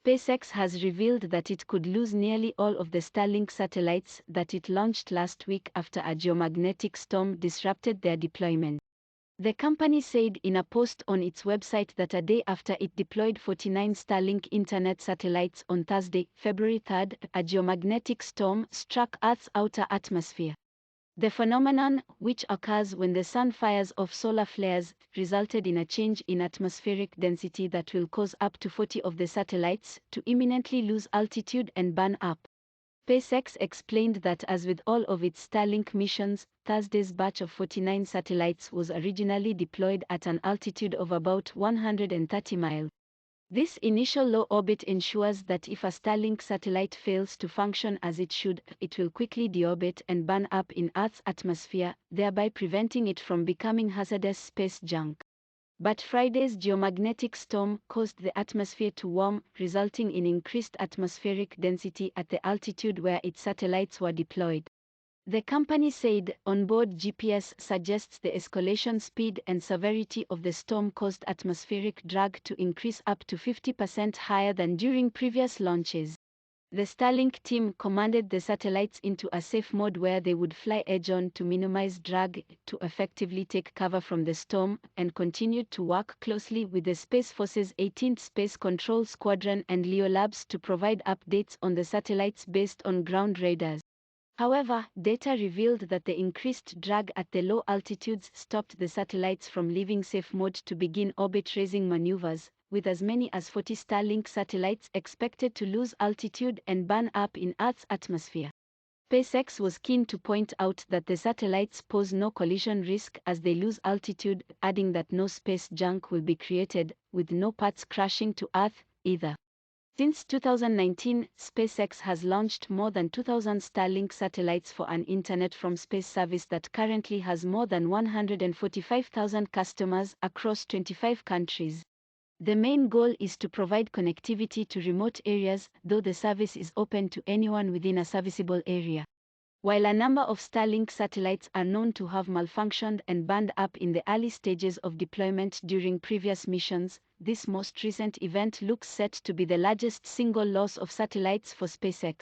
SpaceX has revealed that it could lose nearly all of the Starlink satellites that it launched last week after a geomagnetic storm disrupted their deployment. The company said in a post on its website that a day after it deployed 49 Starlink internet satellites on Thursday, February 3, a geomagnetic storm struck Earth's outer atmosphere. The phenomenon, which occurs when the sun fires off solar flares, resulted in a change in atmospheric density that will cause up to 40 of the satellites to imminently lose altitude and burn up. SpaceX explained that as with all of its Starlink missions, Thursday's batch of 49 satellites was originally deployed at an altitude of about 130 miles. This initial low orbit ensures that if a Starlink satellite fails to function as it should, it will quickly deorbit and burn up in Earth's atmosphere, thereby preventing it from becoming hazardous space junk. But Friday's geomagnetic storm caused the atmosphere to warm, resulting in increased atmospheric density at the altitude where its satellites were deployed. The company said onboard GPS suggests the escalation speed and severity of the storm caused atmospheric drag to increase up to 50% higher than during previous launches. The Starlink team commanded the satellites into a safe mode where they would fly edge-on to minimize drag to effectively take cover from the storm, and continued to work closely with the Space Force's 18th Space Control Squadron and LEO Labs to provide updates on the satellites based on ground radars. However, data revealed that the increased drag at the low altitudes stopped the satellites from leaving safe mode to begin orbit-raising maneuvers, with as many as 40 Starlink satellites expected to lose altitude and burn up in Earth's atmosphere. SpaceX was keen to point out that the satellites pose no collision risk as they lose altitude, adding that no space junk will be created, with no parts crashing to Earth, either. Since 2019, SpaceX has launched more than 2,000 Starlink satellites for an Internet from Space service that currently has more than 145,000 customers across 25 countries. The main goal is to provide connectivity to remote areas, though the service is open to anyone within a serviceable area. While a number of Starlink satellites are known to have malfunctioned and burned up in the early stages of deployment during previous missions, this most recent event looks set to be the largest single loss of satellites for SpaceX.